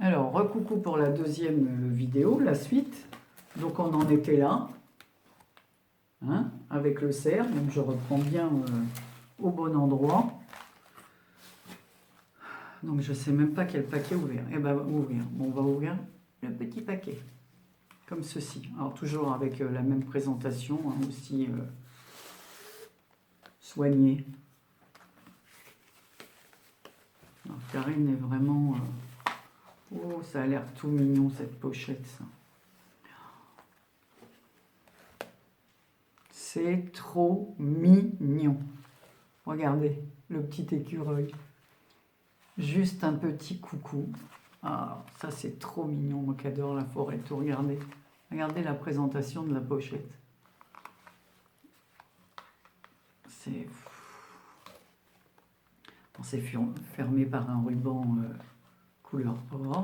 Alors, recoucou pour la deuxième vidéo, la suite. Donc, on en était là, hein, avec le cerf. Donc, je reprends bien au bon endroit. Donc, je ne sais même pas quel paquet ouvrir. Eh bien, ouvrir. Bon, on va ouvrir le petit paquet, comme ceci. Alors, toujours avec la même présentation, hein, aussi soignée. Alors, Karine est vraiment... Oh, ça a l'air tout mignon, cette pochette, ça. C'est trop mignon. Regardez, le petit écureuil. Juste un petit coucou. Ah, ça c'est trop mignon, moi qui adore la forêt. Tout, regardez. Regardez la présentation de la pochette. C'est fermé par un ruban couleur or,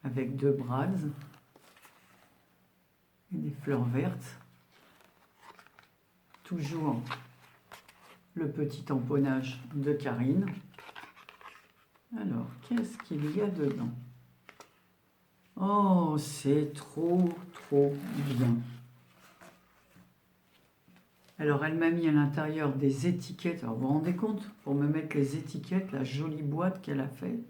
avec deux brades et des fleurs vertes. Toujours le petit tamponnage de Karine. Alors, qu'est-ce qu'il y a dedans? Oh, c'est trop bien. Alors, elle m'a mis à l'intérieur des étiquettes. Alors, vous vous rendez compte? Pour me mettre les étiquettes, la jolie boîte qu'elle a faite.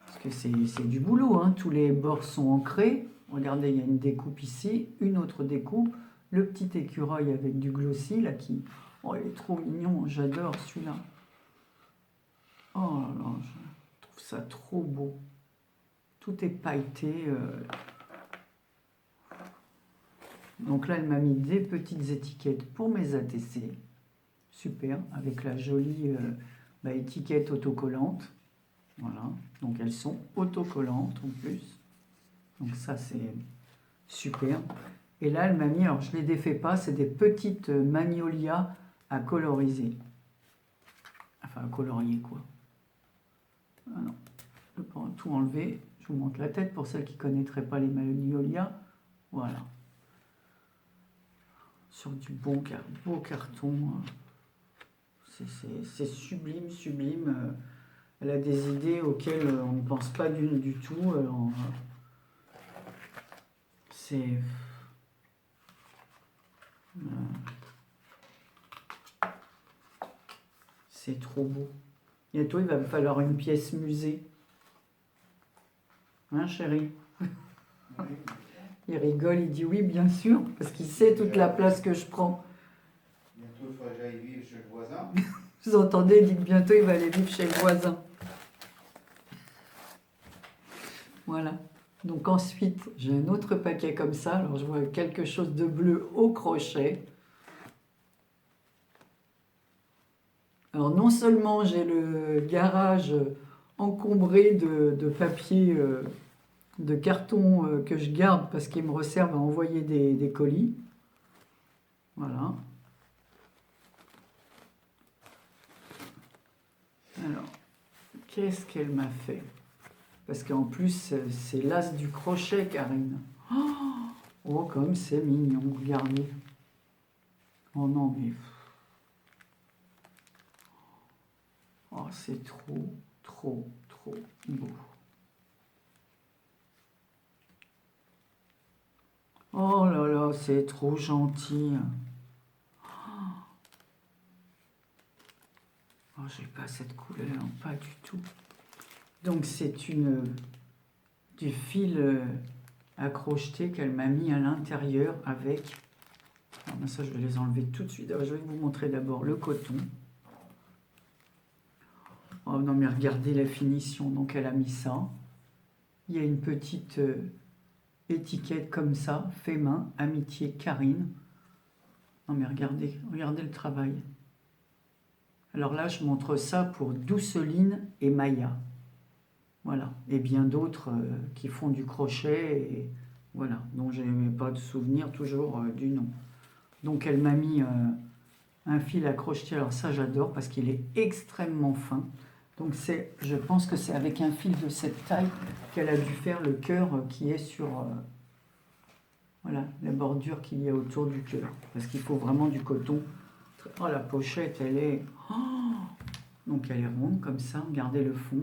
Parce que c'est du boulot, hein. Tous les bords sont ancrés. Regardez, il y a une découpe ici, une autre découpe. Le petit écureuil avec du glossy, là, qui... Oh, il est trop mignon, j'adore celui-là. Oh là là, je trouve ça trop beau. Tout est pailleté. Donc là, elle m'a mis des petites étiquettes pour mes ATC. Super, avec la jolie étiquette autocollante. Voilà, donc elles sont autocollantes en plus. Donc ça, c'est super. Et là, elle m'a mis, alors je ne les défais pas, c'est des petites magnolias à coloriser. Enfin, à colorier, quoi. Ah non, je peux tout enlever. Je vous montre la tête pour celles qui ne connaîtraient pas les magnolias. Voilà. Sur du beau carton. C'est sublime, sublime. Elle a des idées auxquelles on ne pense pas du tout. C'est... C'est trop beau. Bientôt, il va me falloir une pièce musée. Hein, chérie? Il rigole, il dit oui, bien sûr, parce qu'il sait toute la place que je prends. Bientôt, il faudra que j'aille vivre chez le voisin. Vous entendez, il dit que bientôt, il va aller vivre chez le voisin. Voilà. Donc ensuite, j'ai un autre paquet comme ça. Alors, je vois quelque chose de bleu au crochet. Alors, non seulement j'ai le garage encombré de papier, de carton que je garde parce qu'il me resservent à envoyer des colis. Voilà. Alors, qu'est-ce qu'elle m'a fait? Parce qu'en plus, c'est l'as du crochet, Karine. Oh, comme c'est mignon, regardez. Oh non, mais... Oh, c'est trop beau. Oh là là, c'est trop gentil. Oh, j'ai pas cette couleur, pas du tout. Donc, c'est du fil à crocheter qu'elle m'a mis à l'intérieur avec... Alors, ça, je vais les enlever tout de suite. Alors, je vais vous montrer d'abord le coton. Oh non, mais regardez la finition. Donc, elle a mis ça. Il y a une petite étiquette comme ça, fait main, amitié Karine. Non, mais regardez le travail. Alors là, je montre ça pour Douceline et Maya. Voilà. Et bien d'autres qui font du crochet. Et voilà. Donc, je n'ai pas de souvenir toujours du nom. Donc, elle m'a mis un fil à crocheter. Alors ça, j'adore parce qu'il est extrêmement fin. Donc, je pense que c'est avec un fil de cette taille qu'elle a dû faire le cœur qui est sur... voilà, la bordure qu'il y a autour du cœur. Parce qu'il faut vraiment du coton. Oh, la pochette, elle est... Oh, Donc elle est ronde comme ça, regardez le fond.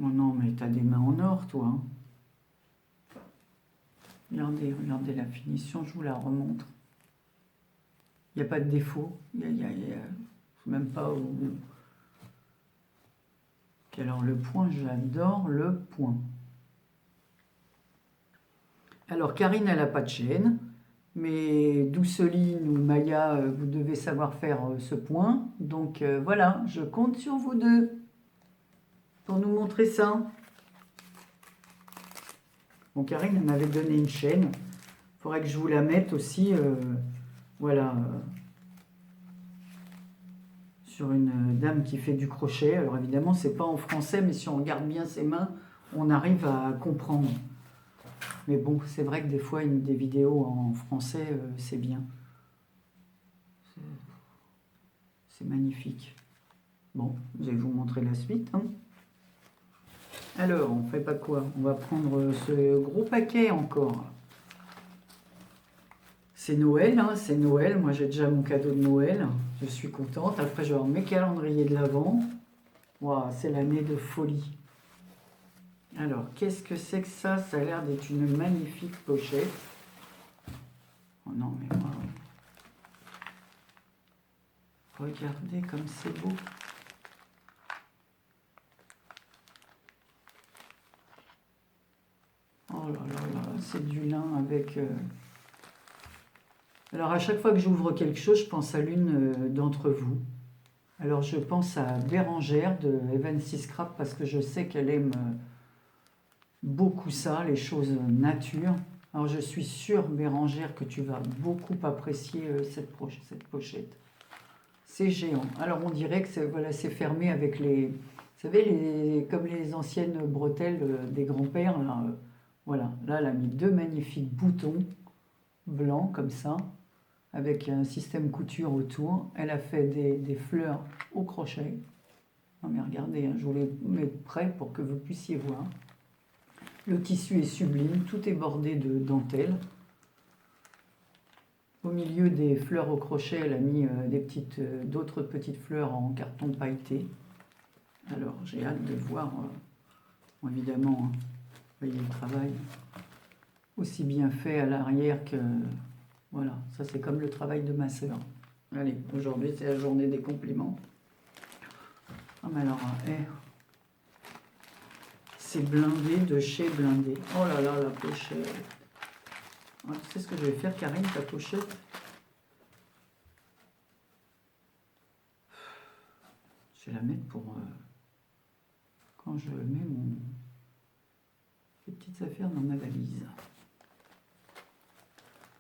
Oh non, mais t'as des mains en or, toi. Hein. Regardez, regardez la finition, je vous la remontre. Il n'y a pas de défaut. Même pas où... Puis alors le point, j'adore le point. Alors Karine, elle n'a pas de chaîne. Mais Douceline ou Maya, vous devez savoir faire ce point. Donc voilà, je compte sur vous deux pour nous montrer ça. Bon, Karine, elle m'avait donné une chaîne. Il faudrait que je vous la mette aussi, voilà, sur une dame qui fait du crochet. Alors évidemment, c'est pas en français, mais si on regarde bien ses mains, on arrive à comprendre. Mais bon, c'est vrai que des fois, des vidéos en français, c'est bien. C'est magnifique. Bon, je vais vous montrer la suite. Hein. Alors, on fait pas quoi? On va prendre ce gros paquet encore. C'est Noël, hein, c'est Noël. Moi, j'ai déjà mon cadeau de Noël. Je suis contente. Après, je vais avoir mes calendriers de l'Avent. Waouh, c'est l'année de folie. Alors, qu'est-ce que c'est que ça? Ça a l'air d'être une magnifique pochette. Oh non, mais waouh. Regardez comme c'est beau. Oh là là là, c'est du lin avec... Alors à chaque fois que j'ouvre quelque chose, je pense à l'une d'entre vous. Alors je pense à Bérangère de Evansy Scrap parce que je sais qu'elle aime beaucoup ça, les choses nature. Alors je suis sûre, Bérangère, que tu vas beaucoup apprécier cette pochette. C'est géant. Alors on dirait que c'est voilà, fermé avec les... Vous savez, comme les anciennes bretelles des grands-pères. Voilà, là elle a mis deux magnifiques boutons blancs comme ça, avec un système couture autour. Elle a fait des fleurs au crochet. Non mais regardez, hein, je vous les mets prêts pour que vous puissiez voir. Le tissu est sublime, tout est bordé de dentelle. Au milieu des fleurs au crochet, elle a mis d'autres petites fleurs en carton pailleté. Alors j'ai hâte de voir, évidemment, hein, vous voyez le travail, aussi bien fait à l'arrière que... Voilà, ça c'est comme le travail de ma sœur. Allez, aujourd'hui c'est la journée des compliments. Ah mais alors, c'est blindé de chez blindé. Oh là là, la pochette. Ah, tu sais ce que je vais faire, Karine, ta pochette? Je vais la mettre pour... quand je mets les petites affaires dans ma valise.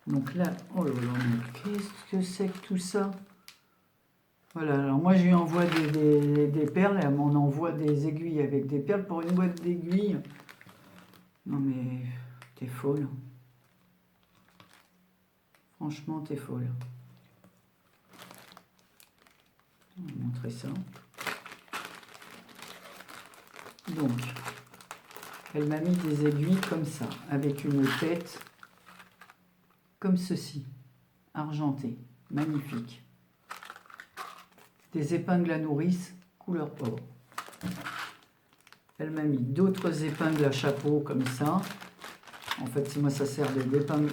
Donc là, oh là là, qu'est-ce que c'est que tout ça? Voilà, alors moi je lui envoie des perles et elle m'en envoie des aiguilles avec des perles pour une boîte d'aiguilles. Non mais, t'es folle. Franchement, t'es folle. On va montrer ça. Donc, elle m'a mis des aiguilles comme ça, avec une tête comme ceci, argentée, magnifique. Des épingles à nourrice, couleur or. Elle m'a mis d'autres épingles à chapeau comme ça. En fait, moi, ça sert d'épingles.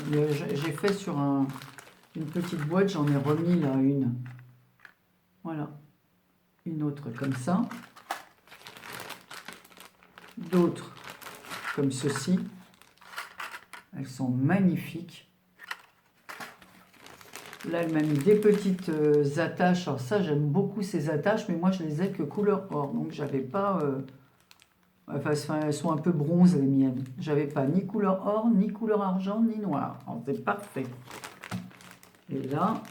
J'ai fait sur une petite boîte, j'en ai remis là une. Voilà. Une autre comme ça. D'autres comme ceci. Elles sont magnifiques. Là, elle m'a mis des petites attaches. Alors ça, j'aime beaucoup ces attaches, mais moi, je les ai que couleur or. Donc, j'avais pas... Enfin, elles sont un peu bronzes, les miennes. J'avais pas ni couleur or, ni couleur argent, ni noir. C'est parfait. Et là,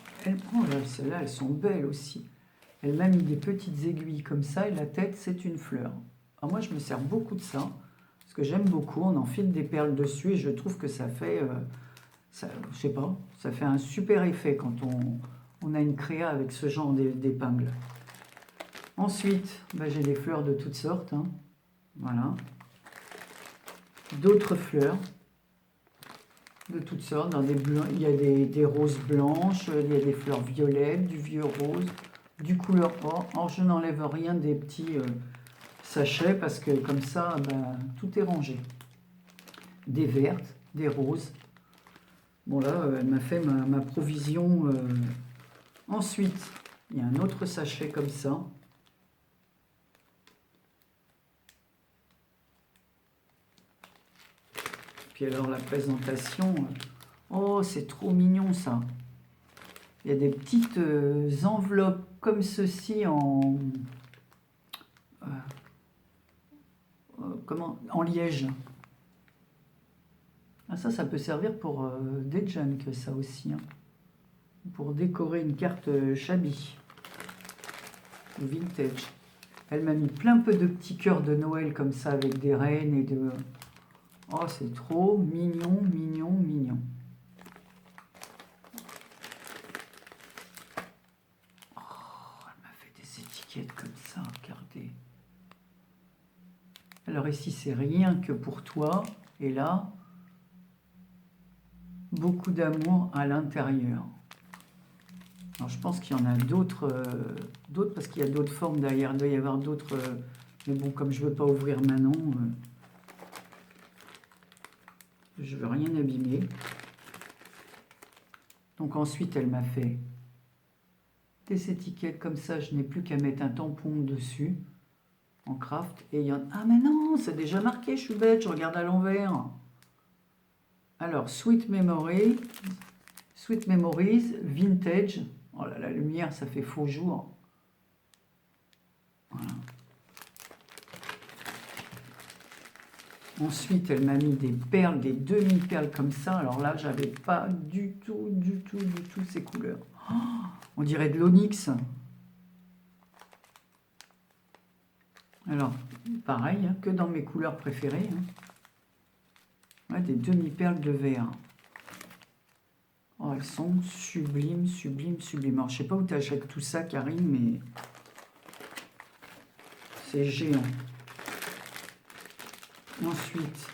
celles-là, elles sont belles aussi. Elle m'a mis des petites aiguilles comme ça, et la tête, c'est une fleur. Alors moi, je me sers beaucoup de ça, parce que j'aime beaucoup. On enfile des perles dessus, et je trouve que ça fait... je sais pas, ça fait un super effet quand on a une créa avec ce genre d'épingles. Ensuite, j'ai des fleurs de toutes sortes. Hein. Voilà. D'autres fleurs de toutes sortes. Dans des blancs, il y a des roses blanches, il y a des fleurs violettes, du vieux rose. du couleur or. Or, je n'enlève rien des petits sachets parce que comme ça, ben, tout est rangé. Des vertes, des roses. Bon là, elle m'a fait ma provision. Ensuite, il y a un autre sachet comme ça. Puis alors la présentation, oh c'est trop mignon ça. Il y a des petites enveloppes comme ceci en en liège. Ah, ça peut servir pour des junk ça aussi, hein. Pour décorer une carte shabby vintage. Elle m'a mis plein peu de petits cœurs de Noël comme ça avec des reines et de... Oh, c'est trop mignon, mignon, mignon. Oh, elle m'a fait des étiquettes comme ça, regardez. Alors ici, c'est rien que pour toi. Et là, beaucoup d'amour à l'intérieur. Alors je pense qu'il y en a d'autres parce qu'il y a d'autres formes derrière. Il doit y avoir d'autres... mais bon, comme je ne veux pas ouvrir maintenant... je veux rien abîmer. Donc ensuite, elle m'a fait des étiquettes comme ça. Je n'ai plus qu'à mettre un tampon dessus en craft. Et il y en... Ah mais non, c'est déjà marqué, je suis bête, je regarde à l'envers. Alors, Sweet Memories, Vintage. Oh là, la lumière, ça fait faux jour. Voilà. Ensuite, elle m'a mis des perles, des demi-perles comme ça. Alors là, j'avais pas du tout ces couleurs. Oh, on dirait de l'onyx. Alors, pareil, hein, que dans mes couleurs préférées. Hein. Ouais, des demi-perles de verre. Oh, elles sont sublimes, sublimes, sublimes. Alors, je sais pas où tu achètes tout ça, Karine, mais c'est géant. Ensuite,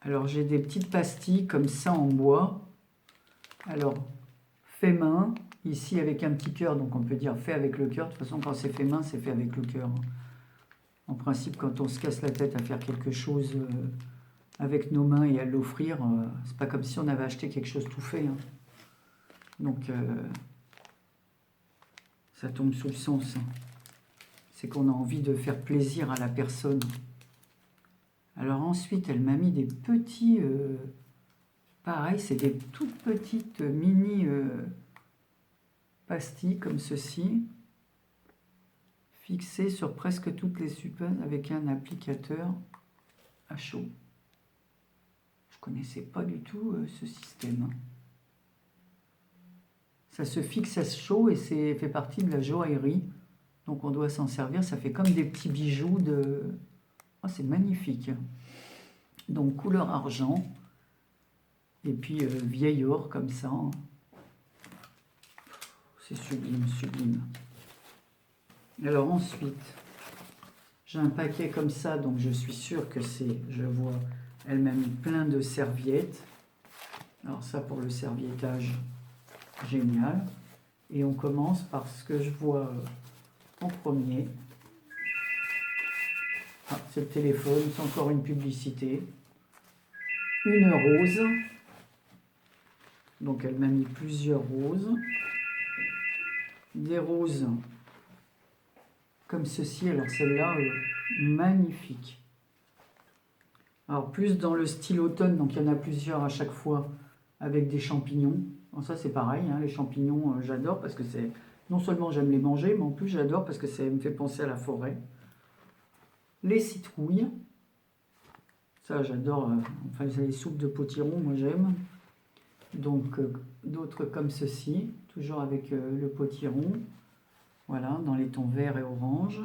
alors j'ai des petites pastilles comme ça en bois. Alors, fait main, ici avec un petit cœur, donc on peut dire fait avec le cœur. De toute façon, quand c'est fait main, c'est fait avec le cœur. En principe, quand on se casse la tête à faire quelque chose avec nos mains et à l'offrir, c'est pas comme si on avait acheté quelque chose tout fait. Hein. Donc, ça tombe sous le sens. C'est qu'on a envie de faire plaisir à la personne. Alors ensuite, elle m'a mis des petits... pareil, c'est des toutes petites mini pastilles comme ceci, fixées sur presque toutes les supins avec un applicateur à chaud. Je connaissais pas du tout ce système. Ça se fixe à chaud et c'est fait partie de la joaillerie. Donc on doit s'en servir, ça fait comme des petits bijoux de... Oh, c'est magnifique. Donc couleur argent. Et puis vieil or comme ça. C'est sublime, sublime. Alors ensuite, j'ai un paquet comme ça, donc je suis sûre que c'est... Je vois, elle m'a mis plein de serviettes. Alors ça pour le serviettage, génial. Et on commence par ce que je vois... en premier. Ah, c'est le téléphone, c'est encore une publicité. Une rose. Donc elle m'a mis plusieurs roses. Des roses comme ceci. Alors celle-là, magnifique. Alors plus dans le style automne, donc il y en a plusieurs à chaque fois avec des champignons. Alors ça c'est pareil, hein, les champignons j'adore parce que c'est... Non seulement j'aime les manger, mais en plus j'adore parce que ça me fait penser à la forêt. Les citrouilles. Ça j'adore. Enfin les soupes de potiron, moi j'aime. Donc d'autres comme ceci, toujours avec le potiron. Voilà, dans les tons verts et orange.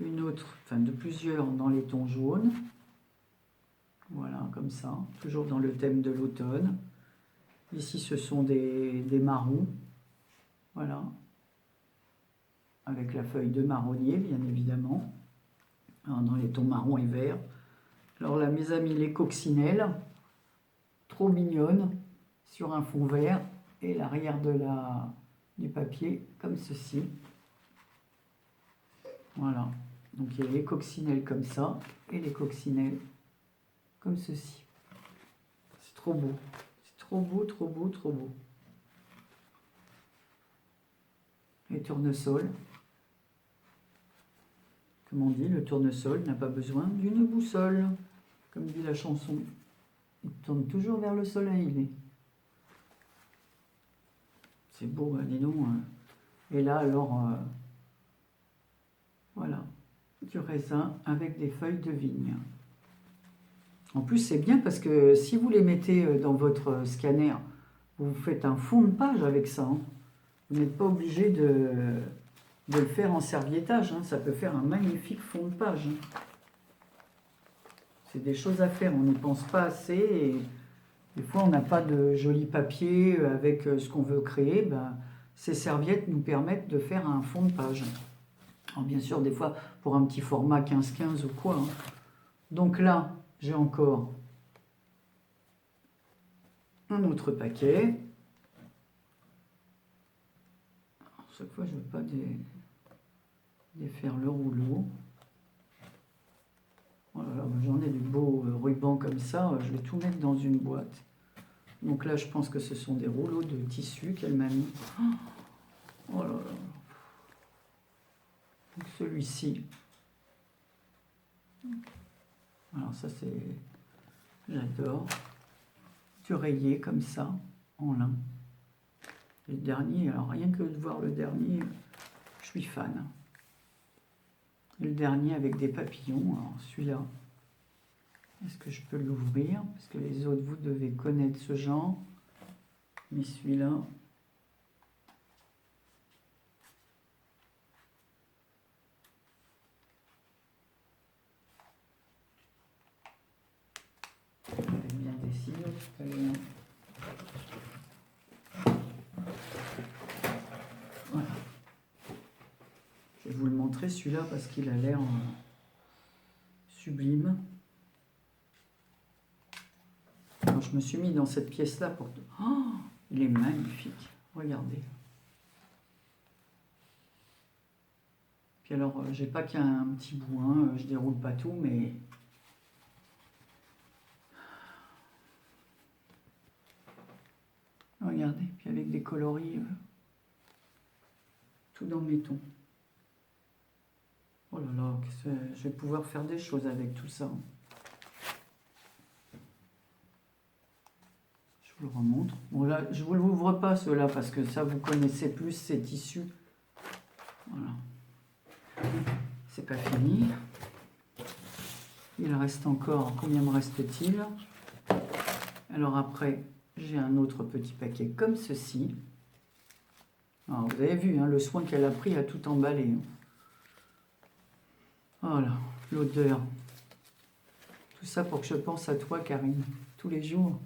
Une autre, enfin de plusieurs dans les tons jaunes. Voilà, comme ça. Toujours dans le thème de l'automne. Ici ce sont des marrons. Voilà, avec la feuille de marronnier, bien évidemment, alors, dans les tons marron et vert. Alors là, mes amis, les coccinelles, trop mignonnes. sur un fond vert et l'arrière du papier comme ceci. Voilà. Donc il y a les coccinelles comme ça et les coccinelles comme ceci. C'est trop beau. C'est trop beau, trop beau, trop beau. Les tournesols. Comme on dit, le tournesol n'a pas besoin d'une boussole. Comme dit la chanson. Il tourne toujours vers le soleil, lui. C'est beau, hein, dis donc. Et là, alors, voilà, du raisin avec des feuilles de vigne. En plus, c'est bien parce que si vous les mettez dans votre scanner, vous faites un fond de page avec ça. Hein. Vous n'êtes pas obligé de le faire en serviettage. Hein. Ça peut faire un magnifique fond de page. Hein. C'est des choses à faire, on n'y pense pas assez. Et des fois, on n'a pas de joli papier avec ce qu'on veut créer. Ben, ces serviettes nous permettent de faire un fond de page. Alors, bien sûr, des fois, pour un petit format 15-15 ou quoi. Hein. Donc là, j'ai encore un autre paquet. Alors, chaque fois, je ne veux pas défaire le rouleau. Voilà, j'en ai du beau ruban comme ça. Je vais tout mettre dans une boîte. Donc là, je pense que ce sont des rouleaux de tissu qu'elle m'a mis. Oh là là. Donc celui-ci. Alors ça, c'est... J'adore. Du rayé comme ça, en lin. Et le dernier, alors rien que de voir le dernier, je suis fan. Et le dernier avec des papillons. Alors celui-là, est-ce que je peux l'ouvrir? Parce que les autres, vous devez connaître ce genre. Mais celui-là... bien décidé. Voilà. Je vais vous le montrer celui-là parce qu'il a l'air sublime. Alors, je me suis mis dans cette pièce-là pour... Oh, il est magnifique. Regardez. Puis alors, j'ai pas qu'un petit bout, hein, je déroule pas tout, mais... Regardez, puis avec des coloris, tout dans mes tons. Oh là là, je vais pouvoir faire des choses avec tout ça. Je vous le remontre. Bon là, je ne vous l'ouvre pas ceux-là parce que ça, vous connaissez plus ces tissus. Voilà. C'est pas fini. Il reste encore, combien me reste-t-il? Alors après, j'ai un autre petit paquet comme ceci. Alors, vous avez vu, hein, le soin qu'elle a pris à tout emballer. Voilà, l'odeur. Tout ça pour que je pense à toi, Karine, tous les jours.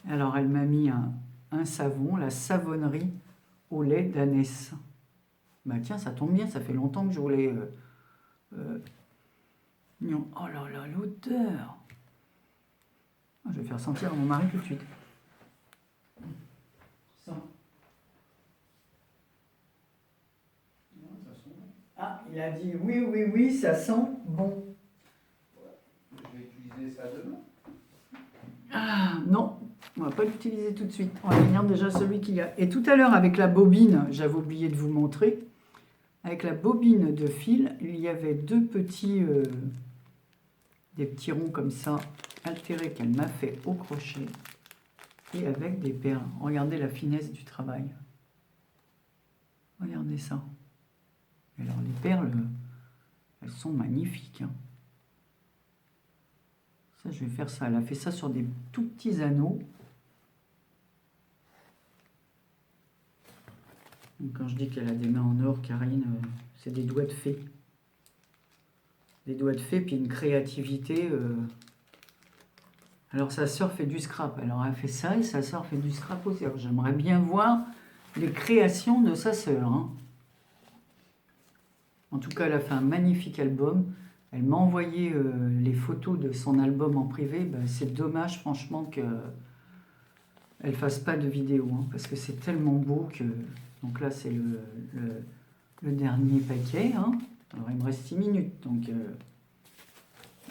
Alors, elle m'a mis un savon, la savonnerie au lait d'ânesse. Bah tiens, ça tombe bien, ça fait longtemps que je voulais... Non. Oh là là, l'odeur. Je vais faire sentir à mon mari tout de suite. Ça. Ah, il a dit oui, oui, oui, ça sent bon. Je vais utiliser ça demain. Ah, non, on va pas l'utiliser tout de suite. On va finir déjà celui qu'il y a. Et tout à l'heure, avec la bobine, j'avais oublié de vous montrer, avec la bobine de fil, il y avait des petits ronds comme ça, altérés qu'elle m'a fait au crochet, et avec des perles. Regardez la finesse du travail. Regardez ça. Alors les perles, elles sont magnifiques. Hein. Ça, je vais faire ça. Elle a fait ça sur des tout petits anneaux. Donc, quand je dis qu'elle a des mains en or, Karine, c'est des doigts de fée. Des doigts de fée, puis une créativité. Alors sa sœur fait du scrap. Alors elle fait ça et sa sœur fait du scrap aussi. Alors j'aimerais bien voir les créations de sa sœur. Hein. En tout cas, elle a fait un magnifique album. Elle m'a envoyé les photos de son album en privé. Ben, c'est dommage, franchement, que elle fasse pas de vidéo, hein, parce que c'est tellement beau que... Donc là, c'est le dernier paquet. Hein. Alors, il me reste 6 minutes. Donc,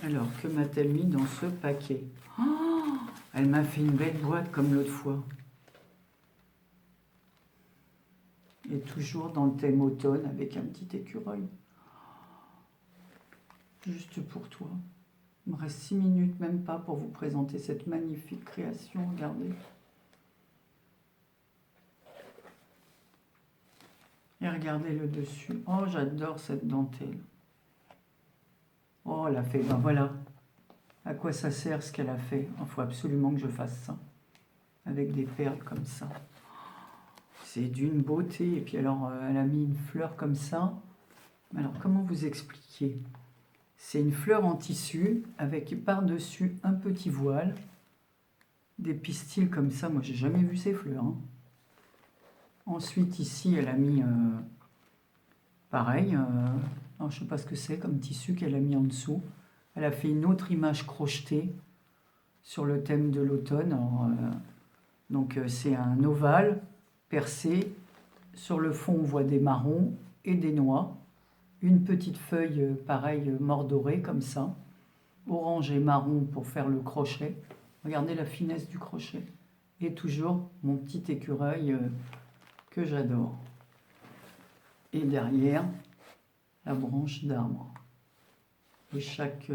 alors, que m'a-t-elle mis dans ce paquet? Oh, elle m'a fait une belle boîte comme l'autre fois. Et toujours dans le thème automne avec un petit écureuil. Juste pour toi. Il me reste 6 minutes, même pas, pour vous présenter cette magnifique création. Regardez. Et regardez le dessus. Oh, j'adore cette dentelle. Oh, elle a fait, ben voilà. À quoi ça sert ce qu'elle a fait? Il faut absolument que je fasse ça. Avec des perles comme ça. C'est d'une beauté. Et puis alors, elle a mis une fleur comme ça. Alors, comment vous expliquer? C'est une fleur en tissu avec par-dessus un petit voile. Des pistils comme ça. Moi, j'ai jamais vu ces fleurs. Hein. Ensuite, ici, elle a mis... pareil. Alors, je ne sais pas ce que c'est comme tissu qu'elle a mis en dessous. Elle a fait une autre image crochetée sur le thème de l'automne. Donc, c'est un ovale percé. Sur le fond, on voit des marrons et des noix. Une petite feuille, pareil, mordorée, comme ça. Orange et marron pour faire le crochet. Regardez la finesse du crochet. Et toujours mon petit écureuil que j'adore. Et derrière, la branche d'arbre. Et chaque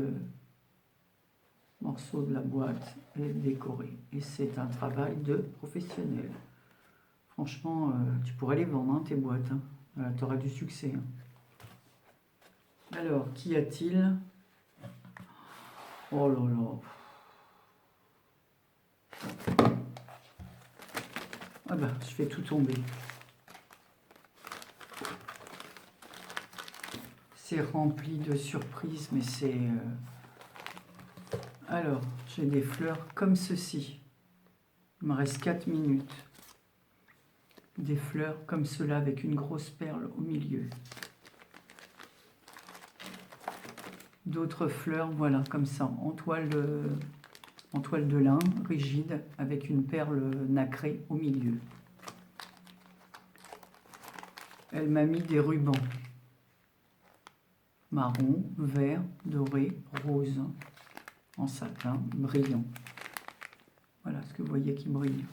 morceau de la boîte est décoré. Et c'est un travail de professionnel. Franchement, tu pourrais les vendre, hein, tes boîtes. Hein. Tu auras du succès. Hein. Alors, qu'y a-t-il? Oh là là. Ah bah, je fais tout tomber. C'est rempli de surprises, mais c'est... Alors, j'ai des fleurs comme ceci. Il me reste 4 minutes. Des fleurs comme cela avec une grosse perle au milieu. D'autres fleurs, voilà, comme ça, en toile de lin, rigide, avec une perle nacrée au milieu. Elle m'a mis des rubans. Marron, vert, doré, rose, en satin, brillant. Voilà ce que vous voyez qui brille.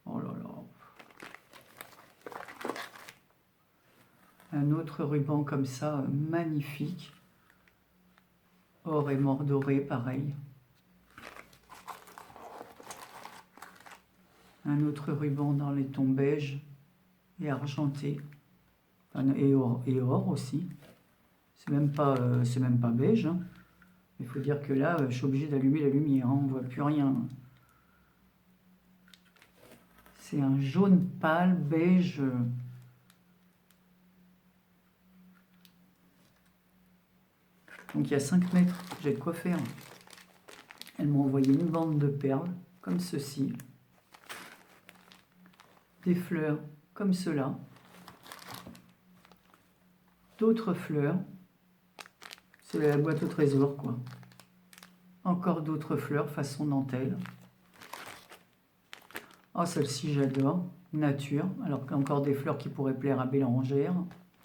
Oh là là. Un autre ruban comme ça, magnifique. Or et mordoré, pareil. Un autre ruban dans les tons beige et argenté. Et or aussi. C'est même pas beige. Hein. Il faut dire que là, je suis obligé d'allumer la lumière. Hein. On ne voit plus rien. C'est un jaune pâle, beige. Donc il y a 5 mètres, j'ai de quoi faire. Elle m'a envoyé une bande de perles, comme ceci. Des fleurs, comme cela. D'autres fleurs. C'est la boîte au trésor, quoi. Encore d'autres fleurs, façon dentelle. Oh, celle-ci, j'adore. Nature. Alors encore des fleurs qui pourraient plaire à Bélangère,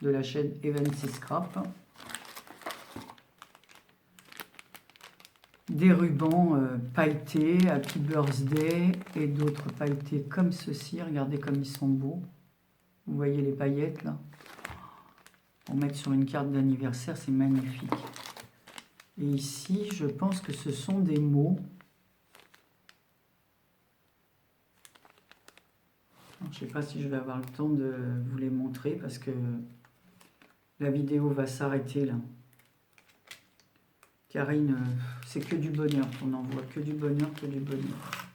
de la chaîne Evansy Scrap. Des rubans pailletés, Happy Birthday, et d'autres pailletés comme ceci. Regardez comme ils sont beaux. Vous voyez les paillettes, là? Pour mettre sur une carte d'anniversaire, c'est magnifique. Et ici, je pense que ce sont des mots. Alors, je ne sais pas si je vais avoir le temps de vous les montrer parce que la vidéo va s'arrêter là. Karine, c'est que du bonheur qu'on envoie, que du bonheur, que du bonheur.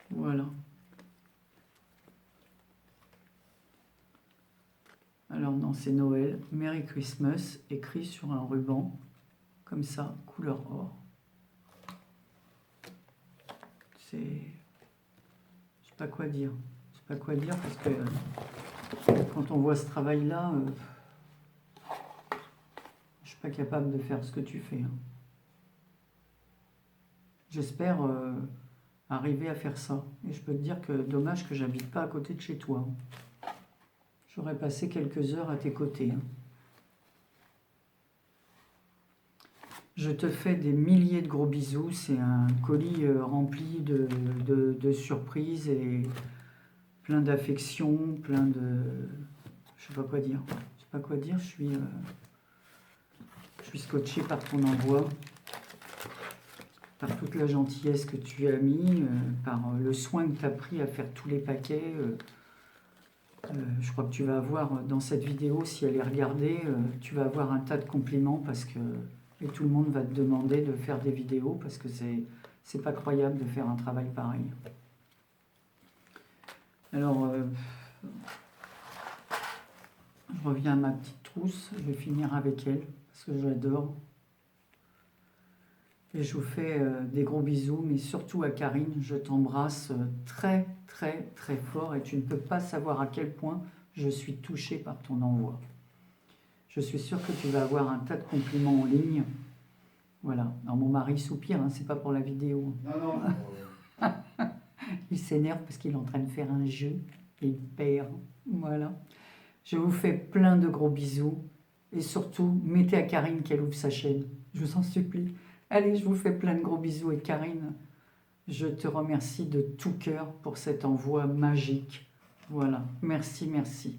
Voilà. Alors non, c'est Noël, Merry Christmas, écrit sur un ruban, comme ça, couleur or. C'est... Je sais pas quoi dire. Je sais pas quoi dire parce que quand on voit ce travail-là, je suis pas capable de faire ce que tu fais. Hein. J'espère arriver à faire ça. Et je peux te dire que dommage que j'habite pas à côté de chez toi. J'aurais passé quelques heures à tes côtés. Je te fais des milliers de gros bisous. C'est un colis rempli de surprises et plein d'affection, plein de... Je sais pas quoi dire. Je sais pas quoi dire. Je suis scotché par ton envoi, par toute la gentillesse que tu as mis, par le soin que tu as pris à faire tous les paquets. Je crois que tu vas avoir dans cette vidéo, si elle est regardée, tu vas avoir un tas de compliments parce que et tout le monde va te demander de faire des vidéos parce que c'est pas croyable de faire un travail pareil. Alors, je reviens à ma petite trousse, je vais finir avec elle parce que j'adore. Et je vous fais des gros bisous, mais surtout à Karine, je t'embrasse très très très fort et tu ne peux pas savoir à quel point je suis touchée par ton envoi. Je suis sûre que tu vas avoir un tas de compliments en ligne. Voilà. Alors mon mari soupire, hein, c'est pas pour la vidéo. Non, non. Il s'énerve parce qu'il est en train de faire un jeu et il perd. Voilà. Je vous fais plein de gros bisous et surtout, mettez à Karine qu'elle ouvre sa chaîne. Je vous en supplie. Allez, je vous fais plein de gros bisous et Karine, je te remercie de tout cœur pour cet envoi magique. Voilà. Merci, merci.